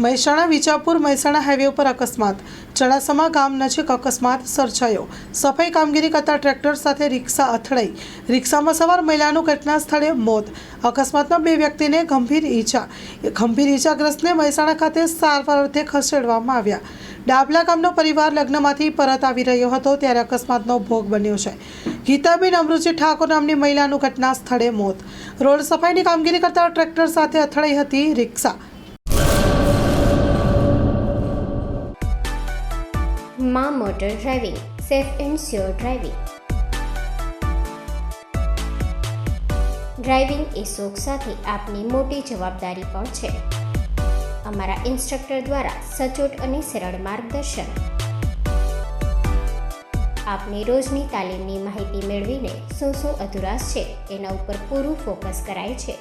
Mehsana Vijapur Mehsana highway ઉપર અકસ્માત. ચણાસમા ગામ નજીક અકસ્માત સર્જાયો. સફાઈ કામગીરી કરતા ટ્રેક્ટર સાથે રિક્ષા અથડાઈ. રિક્ષામાં સવાર મહિલાનું ઘટના સ્થળે મોત. અકસ્માતમાં 2 વ્યક્તિને ગંભીર ઈજાગ્રસ્તને મહેસાણા ખાતે સારવાર અર્થે ખસેડવામાં આવ્યા. ડાભલા ગામનો પરિવાર લગ્નમાંથી પરત આવી રહ્યો હતો ત્યારે અકસ્માતનો ભોગ બન્યો છે. ગીતાબેન અમૃતજી ઠાકોર નામની મહિલાનું ઘટના સ્થળે મોત. રોડ સફાઈની કામગીરી કરતા ટ્રેક્ટર સાથે અથડાઈ હતી રિક્ષા. માં motor driving, safe and sure driving. Driving એ શોખ સાથે આપની મોટી જવાબદારી પણ છે. અમારા ઇન્સ્ટ્રક્ટર દ્વારા સચોટ અને સરળ માર્ગદર્શન. આપની રોજની તાલીમની માહિતી મેળવીને શું અધુરાશ છે એના ઉપર પૂરું ફોકસ કરાય છે.